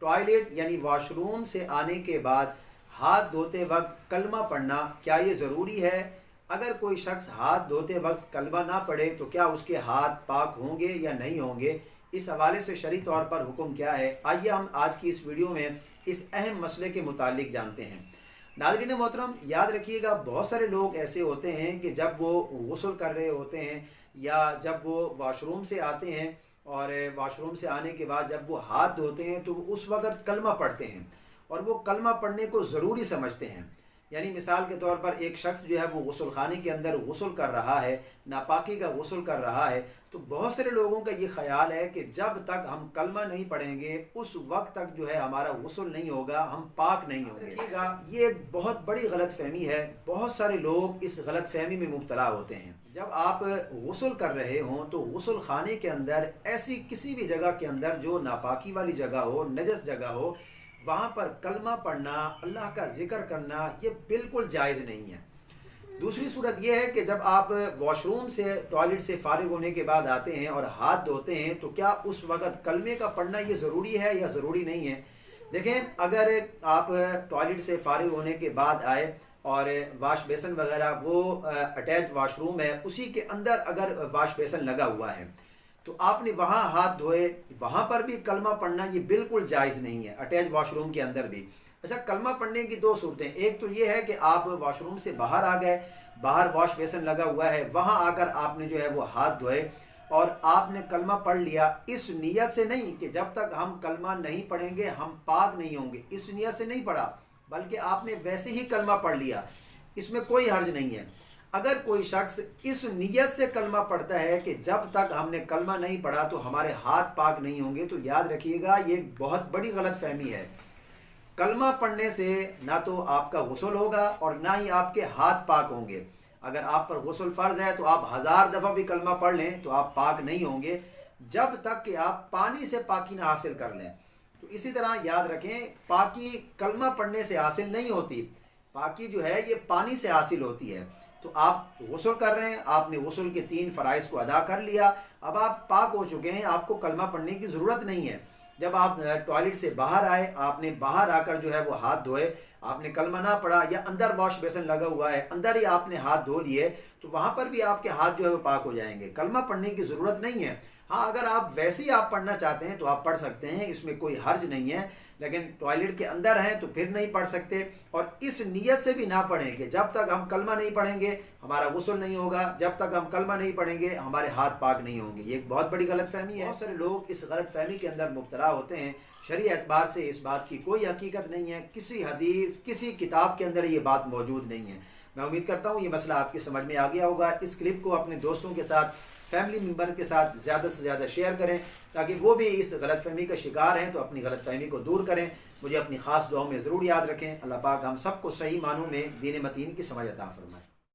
Toilet यानी washroom से आने के बाद हाथ धोते वक्त कलमा पढ़ना क्या ये ज़रूरी है? अगर कोई शख्स हाथ धोते वक्त कलमा ना पढ़े तो क्या उसके हाथ पाक होंगे या नहीं होंगे? इस हवाले से शरई तौर पर हुक्म क्या है, आइए हम आज की इस वीडियो में इस अहम मसले के मुतालिक जानते हैं। नाज़रीन मोहतरम, याद रखिएगा, बहुत सारे लोग ऐसे होते हैं कि जब वो गुस्ल कर रहे होते हैं या जब वो वॉशरूम से आते हैं और वॉशरूम से आने के बाद जब वो हाथ धोते हैं तो उस वक़्त कलमा पढ़ते हैं और वो कलमा पढ़ने को ज़रूरी समझते हैं। यानी मिसाल के तौर पर एक शख्स जो है वो गुस्ल खाने के अंदर गुस्ल कर रहा है, नापाकी का गुस्ल कर रहा है, तो बहुत सारे लोगों का ये ख्याल है कि जब तक हम कलमा नहीं पढ़ेंगे उस वक्त तक जो है हमारा गुस्ल नहीं होगा, हम पाक नहीं होंगे। ये एक बहुत बड़ी गलत फहमी है। बहुत सारे लोग इस गलत फहमी में मुब्तला होते हैं। जब आप गुस्ल कर रहे हों तो गुस्ल खाने के अंदर ऐसी किसी भी जगह के अंदर जो नापाकी वाली जगह हो, नजस जगह हो, वहाँ पर कलमा पढ़ना, अल्लाह का जिक्र करना ये बिल्कुल जायज़ नहीं है। दूसरी सूरत यह है कि जब आप वॉशरूम से, टॉयलेट से फारिग होने के बाद आते हैं और हाथ धोते हैं तो क्या उस वक़्त कलमे का पढ़ना ये ज़रूरी है या ज़रूरी नहीं है? देखें, अगर आप टॉयलेट से फारिग होने के बाद आए और वाश बेसन वगैरह वो अटैच वाशरूम है, उसी के अंदर अगर वाश बेसन लगा हुआ है तो आपने वहाँ हाथ धोए, वहाँ पर भी कलमा पढ़ना ये बिल्कुल जायज़ नहीं है, अटैच वाशरूम के अंदर भी। अच्छा, कलमा पढ़ने की दो सूरतें, एक तो ये है कि आप वाशरूम से बाहर आ गए, बाहर वॉश बेसन लगा हुआ है, वहाँ आकर आपने जो है वो हाथ धोए और आपने कलमा पढ़ लिया, इस नीयत से नहीं कि जब तक हम कलमा नहीं पढ़ेंगे हम पाक नहीं होंगे, इस नीयत से नहीं पढ़ा, बल्कि आपने वैसे ही कलमा पढ़ लिया, इसमें कोई हर्ज नहीं है। अगर कोई शख्स इस नीयत से कलमा पढ़ता है कि जब तक हमने कलमा नहीं पढ़ा तो हमारे हाथ पाक नहीं होंगे, तो याद रखिएगा ये एक बहुत बड़ी गलत फहमी है। कलमा पढ़ने से ना तो आपका गुस्ल होगा और ना ही आपके हाथ पाक होंगे। अगर आप पर गुस्ल फ़र्ज़ है तो आप 1000 दफ़ा भी कलमा पढ़ लें तो आप पाक नहीं होंगे जब तक कि आप पानी से पाकी ना हासिल कर लें। तो इसी तरह याद रखें, पाकी कलमा पढ़ने से हासिल नहीं होती, पाकी जो है ये पानी से हासिल होती है। तो आप गुस्ल कर रहे हैं, आपने गुस्ल के 3 फ़राइज़ को अदा कर लिया, अब आप पाक हो चुके हैं, आपको कलमा पढ़ने की ज़रूरत नहीं है। जब आप टॉयलेट से बाहर आए, आपने बाहर आकर जो है वो हाथ धोए, आपने कलमा ना पढ़ा या अंदर वॉश बेसन लगा हुआ है, अंदर ही आपने हाथ धो लिए, तो वहाँ पर भी आपके हाथ जो है वो पाक हो जाएंगे, कलमा पढ़ने की ज़रूरत नहीं है। हाँ, अगर आप वैसे ही आप पढ़ना चाहते हैं तो आप पढ़ सकते हैं, इसमें कोई हर्ज नहीं है, लेकिन टॉयलेट के अंदर हैं तो फिर नहीं पढ़ सकते। और इस नीयत से भी ना पढ़ें कि जब तक हम कलमा नहीं पढ़ेंगे हमारा गुस्ल नहीं होगा, जब तक हम कलमा नहीं पढ़ेंगे हमारे हाथ पाक नहीं होंगे। ये एक बहुत बड़ी गलत फहमी है। बहुत सारे लोग इस गलत फहमी के अंदर मुब्तला होते हैं। शरई एतबार से इस बात की कोई हकीकत नहीं है, किसी हदीस, किसी किताब के अंदर ये बात मौजूद नहीं है। मैं उम्मीद करता हूँ ये मसला आपकी समझ में आ गया होगा। इस क्लिप को अपने दोस्तों के साथ, फैमिली मेम्बर के साथ ज़्यादा से ज़्यादा शेयर करें ताकि वो भी इस गलत फहमी का शिकार हैं तो अपनी गलत फहमी को दूर करें। मुझे अपनी ख़ास दुआओं में ज़रूर याद रखें। अल्लाह पाक हम सबको सही मानों में दीन मतीन की समझ अता फरमाए।